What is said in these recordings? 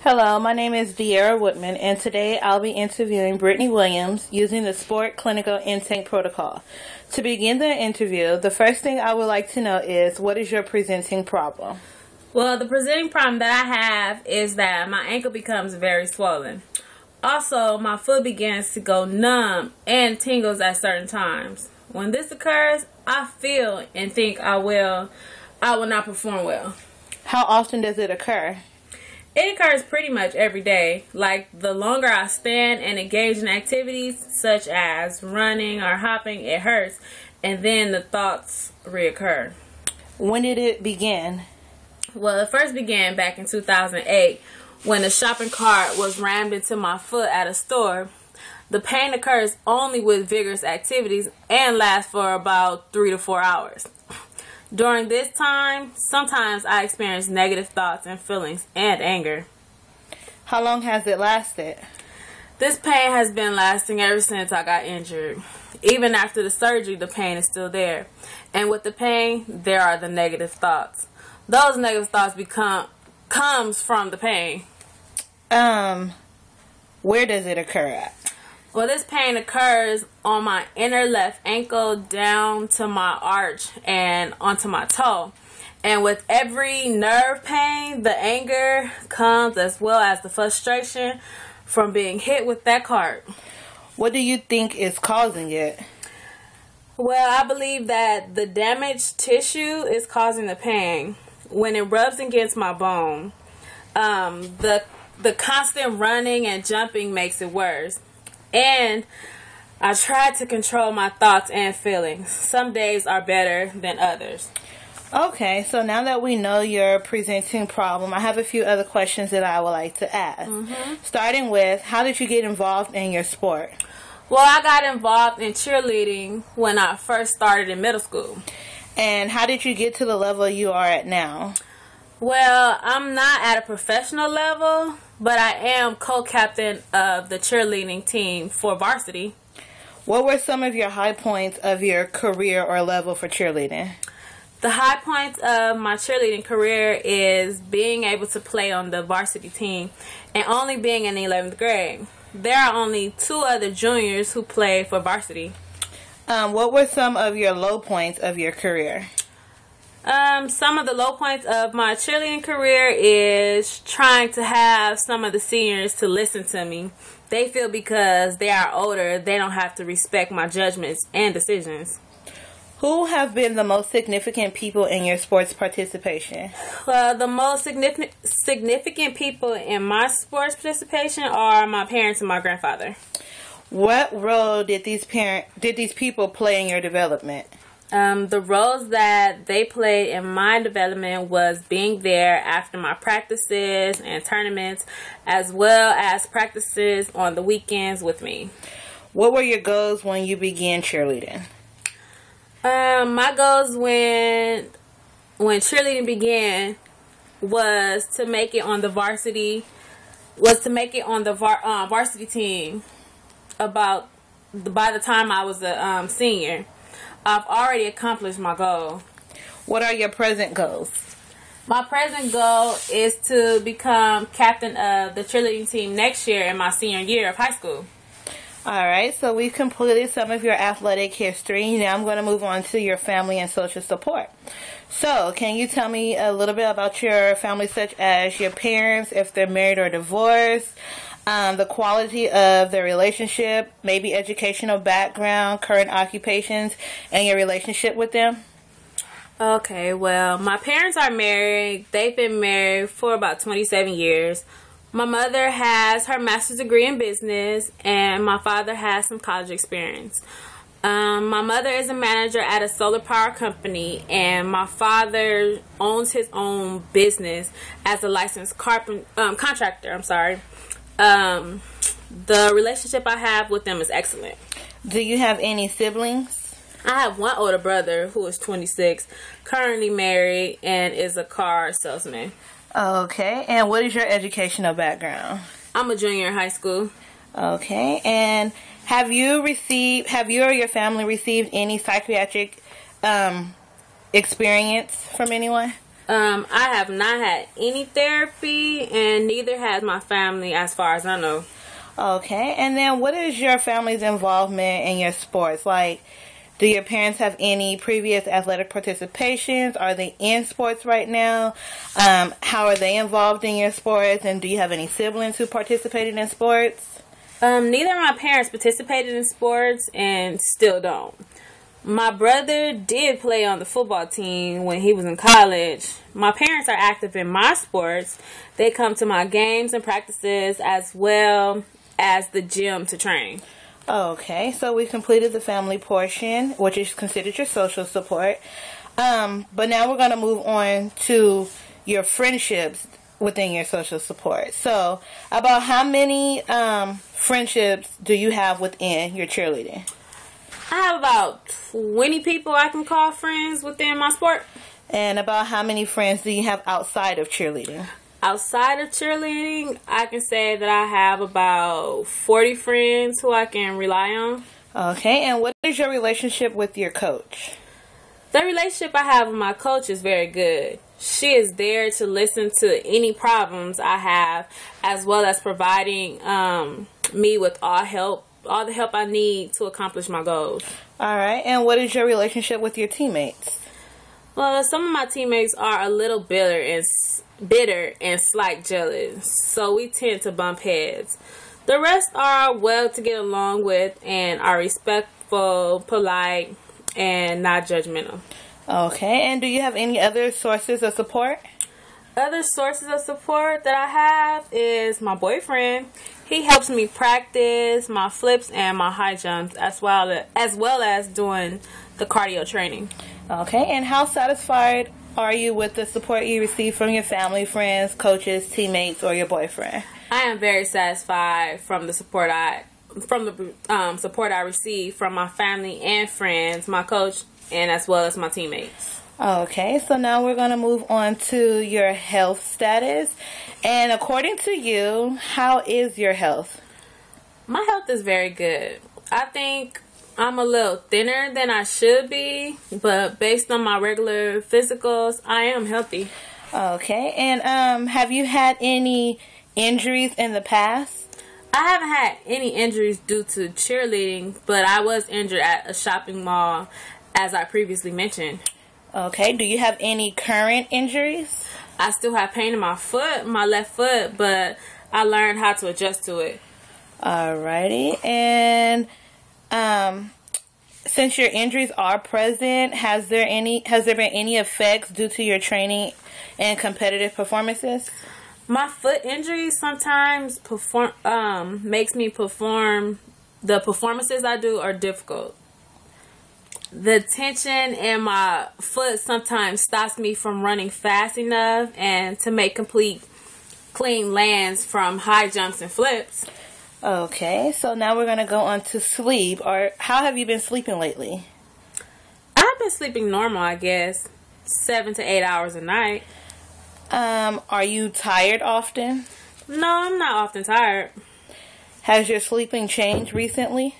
Hello, my name is De'Ara Woodman, and today I'll be interviewing Brittany Williams using the Sport Clinical Intake Protocol. To begin the interview, the first thing I would like to know is, what is your presenting problem? Well, the presenting problem that I have is that my ankle becomes very swollen. Also, my foot begins to go numb and tingles at certain times. When this occurs, I feel and think I will not perform well. How often does it occur? It occurs pretty much every day. Like, the longer I stand and engage in activities such as running or hopping, it hurts, and then the thoughts reoccur. When did it begin? Well, it first began back in 2008 when a shopping cart was rammed into my foot at a store. The pain occurs only with vigorous activities and lasts for about 3 to 4 hours. During this time, sometimes I experience negative thoughts and feelings and anger. How long has it lasted? This pain has been lasting ever since I got injured. Even after the surgery, the pain is still there. And with the pain, there are the negative thoughts. Those negative thoughts comes from the pain. Where does it occur at? Well, this pain occurs on my inner left ankle down to my arch and onto my toe. And with every nerve pain, the anger comes as well as the frustration from being hit with that cart. What do you think is causing it? Well, I believe that the damaged tissue is causing the pain. When it rubs against my bone, the constant running and jumping makes it worse. And I try to control my thoughts and feelings. Some days are better than others. Okay, so now that we know your presenting problem, I have a few other questions that I would like to ask. Starting with, how did you get involved in your sport? Well, I got involved in cheerleading when I first started in middle school. And how did you get to the level you are at now? Well, I'm not at a professional level, but I am co-captain of the cheerleading team for varsity. What were some of your high points of your career or level for cheerleading? The high points of my cheerleading career is being able to play on the varsity team and only being in the 11th grade. There are only 2 other juniors who play for varsity. What were some of your low points of your career? Some of the low points of my cheerleading career is trying to have some of the seniors to listen to me. They feel because they are older, they don't have to respect my judgments and decisions. Who have been the most significant people in your sports participation? Well, the most significant people in my sports participation are my parents and my grandfather. What role did these people play in your development? The roles that they played in my development was being there after my practices and tournaments, as well as practices on the weekends with me. What were your goals when you began cheerleading? My goals when cheerleading began was to make it on the varsity varsity team by the time I was a senior. I've already accomplished my goal. What are your present goals? My present goal is to become captain of the cheerleading team next year in my senior year of high school. Alright, so we've completed some of your athletic history. Now I'm going to move on to your family and social support. So, can you tell me a little bit about your family, such as your parents, if they're married or divorced, the quality of their relationship, maybe educational background, current occupations, and your relationship with them? Okay, well, my parents are married. They've been married for about 27 years. My mother has her master's degree in business, and my father has some college experience. My mother is a manager at a solar power company, and my father owns his own business as a licensed contractor. The relationship I have with them is excellent. Do you have any siblings? I have one older brother who is 26, currently married, and is a car salesman. Okay, and what is your educational background? I'm a junior in high school. Okay, and have you or your family received any psychiatric experience from anyone? I have not had any therapy, and neither has my family as far as I know. Okay, and then what is your family's involvement in your sports? Like, do your parents have any previous athletic participations? Are they in sports right now? How are they involved in your sports? And do you have any siblings who participated in sports? Neither of my parents participated in sports and still don't. My brother did play on the football team when he was in college. My parents are active in my sports. They come to my games and practices as well as the gym to train. Okay, so we completed the family portion, which is considered your social support. But now we're going to move on to your friendships within your social support. So, about how many friendships do you have within your cheerleading? I have about 20 people I can call friends within my sport. And about how many friends do you have outside of cheerleading? Outside of cheerleading, I can say that I have about 40 friends who I can rely on. Okay, and what is your relationship with your coach? The relationship I have with my coach is very good. She is there to listen to any problems I have, as well as providing me with all the help I need to accomplish my goals. All right, and what is your relationship with your teammates? Well, some of my teammates are a little bitter and slight jealous, so we tend to bump heads. The rest are well to get along with and are respectful, polite, and not judgmental. Okay, and do you have any other sources of support? Other sources of support that I have is my boyfriend. He helps me practice my flips and my high jumps as well as doing the cardio training. Okay, and how satisfied are you with the support you receive from your family, friends, coaches, teammates, or your boyfriend? I am very satisfied from the support I receive from my family and friends, my coach, and as well as my teammates. Okay, so now we're going to move on to your health status. And according to you, how is your health? My health is very good. I think I'm a little thinner than I should be, but based on my regular physicals, I am healthy. Okay, and have you had any injuries in the past? I haven't had any injuries due to cheerleading, but I was injured at a shopping mall, as I previously mentioned. Okay, do you have any current injuries? I still have pain in my left foot, but I learned how to adjust to it. Alrighty, and since your injuries are present, has there been any effects due to your training and competitive performances? My foot injury sometimes makes me perform. The performances I do are difficult. The tension in my foot sometimes stops me from running fast enough and to make complete clean lands from high jumps and flips. Okay, so now we're going to go on to sleep. Or how have you been sleeping lately? I've been sleeping normal, I guess. 7 to 8 hours a night. Are you tired often? No, I'm not often tired. Has your sleeping changed recently?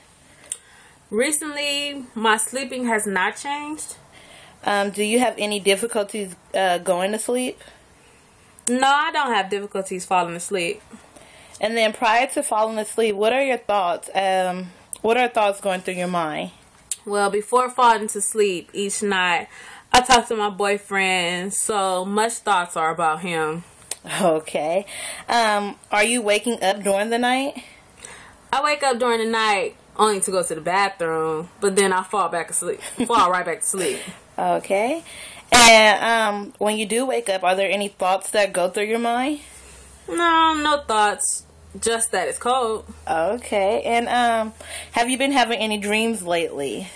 Recently, my sleeping has not changed. Do you have any difficulties going to sleep? No, I don't have difficulties falling asleep. And then prior to falling asleep, what are your thoughts? What are thoughts going through your mind? Well, before falling to sleep each night, I talk to my boyfriend, so much thoughts are about him. Okay. Are you waking up during the night? I wake up during the night only to go to the bathroom, but then I fall right back to sleep. Okay. And when you do wake up, are there any thoughts that go through your mind? No thoughts. Just that it's cold. Okay. And have you been having any dreams lately?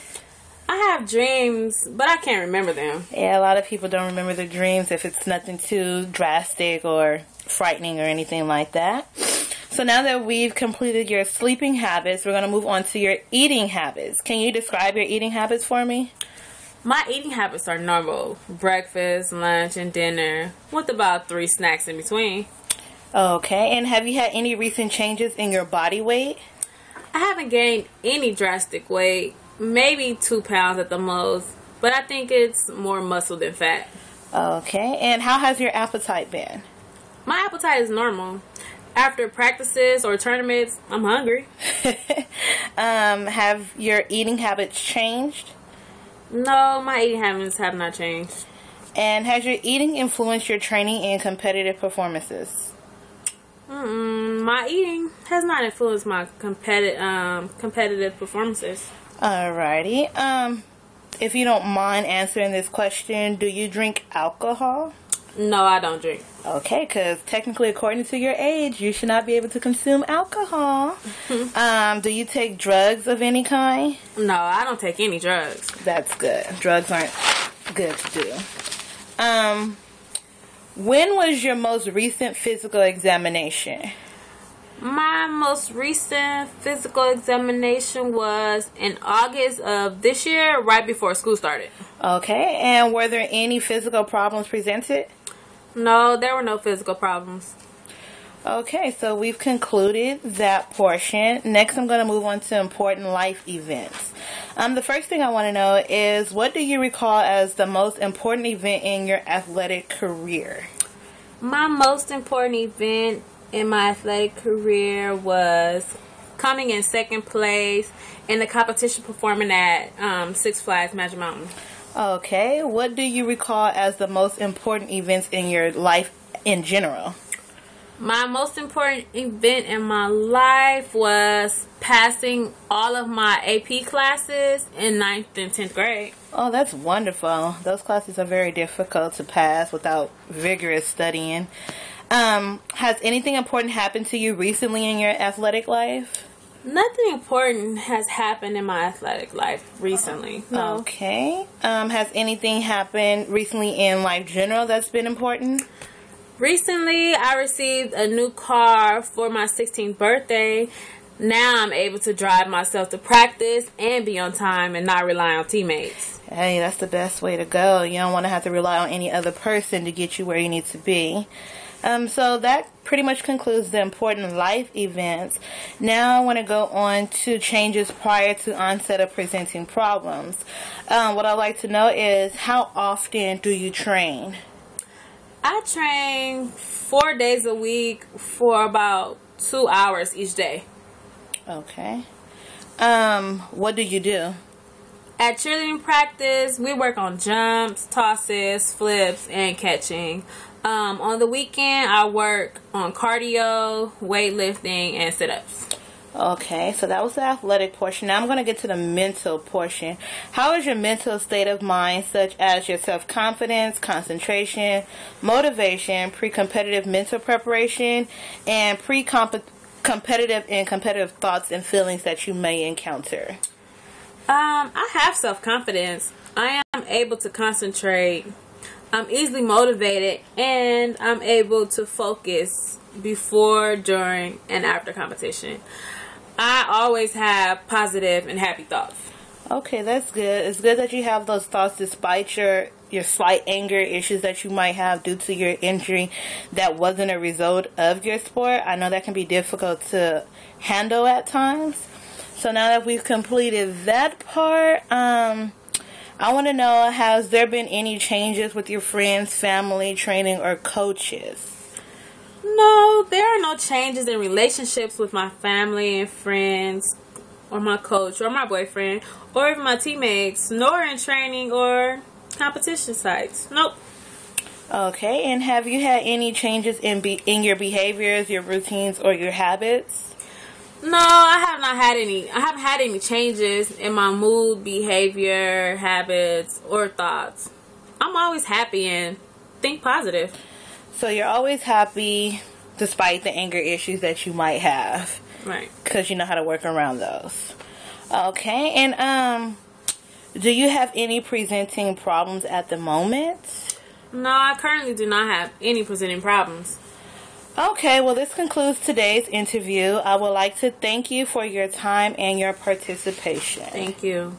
I have dreams, but I can't remember them. Yeah, a lot of people don't remember their dreams if it's nothing too drastic or frightening or anything like that. So now that we've completed your sleeping habits, we're going to move on to your eating habits. Can you describe your eating habits for me? My eating habits are normal. Breakfast, lunch, and dinner, with about 3 snacks in between. Okay, and have you had any recent changes in your body weight? I haven't gained any drastic weight, maybe 2 pounds at the most, but I think it's more muscle than fat. Okay, and how has your appetite been? My appetite is normal. After practices or tournaments, I'm hungry. Have your eating habits changed? No, my eating habits have not changed. And has your eating influenced your training and competitive performances? My eating has not influenced my competitive performances. Alrighty. If you don't mind answering this question, do you drink alcohol? No, I don't drink. Okay, because technically, according to your age, you should not be able to consume alcohol. Do you take drugs of any kind? No, I don't take any drugs. That's good. Drugs aren't good to do. When was your most recent physical examination? My most recent physical examination was in August of this year, right before school started. Okay, and were there any physical problems presented? No, there were no physical problems. Okay, so we've concluded that portion. Next, I'm going to move on to important life events. The first thing I want to know is, what do you recall as the most important event in your athletic career? My most important event in my athletic career was coming in second place in the competition performing at Six Flags Magic Mountain. Okay, what do you recall as the most important events in your life in general? My most important event in my life was passing all of my AP classes in 9th and 10th grade. Oh, that's wonderful. Those classes are very difficult to pass without vigorous studying. Has anything important happened to you recently in your athletic life? Nothing important has happened in my athletic life recently. No. Okay. Has anything happened recently in life general that's been important? Recently, I received a new car for my 16th birthday. Now I'm able to drive myself to practice and be on time and not rely on teammates. Hey, that's the best way to go. You don't want to have to rely on any other person to get you where you need to be. So that pretty much concludes the important life events. Now I want to go on to changes prior to onset of presenting problems. What I'd like to know is, how often do you train? I train 4 days a week for about 2 hours each day. Okay. What do you do? At cheerleading practice, we work on jumps, tosses, flips, and catching. On the weekend, I work on cardio, weightlifting, and sit-ups. Okay, so that was the athletic portion. Now I'm going to get to the mental portion. How is your mental state of mind, such as your self-confidence, concentration, motivation, pre-competitive mental preparation, and pre-competitive and competitive thoughts and feelings that you may encounter? I have self-confidence. I am able to concentrate. I'm easily motivated, and I'm able to focus before, during, and after competition. I always have positive and happy thoughts. Okay, that's good. It's good that you have those thoughts despite your slight anger issues that you might have due to your injury that wasn't a result of your sport. I know that can be difficult to handle at times. So now that we've completed that part, I want to know, has there been any changes with your friends, family, training, or coaches? No, there are no changes in relationships with my family and friends, or my coach, or my boyfriend, or even my teammates, nor in training or competition sites. Nope. Okay, and have you had any changes in your behaviors, your routines, or your habits? No, I have not had any. I haven't had any changes in my mood, behavior, habits, or thoughts. I'm always happy and think positive. So you're always happy despite the anger issues that you might have. Right. Because you know how to work around those. Okay, and do you have any presenting problems at the moment? No, I currently do not have any presenting problems. Okay, well, this concludes today's interview. I would like to thank you for your time and your participation. Thank you.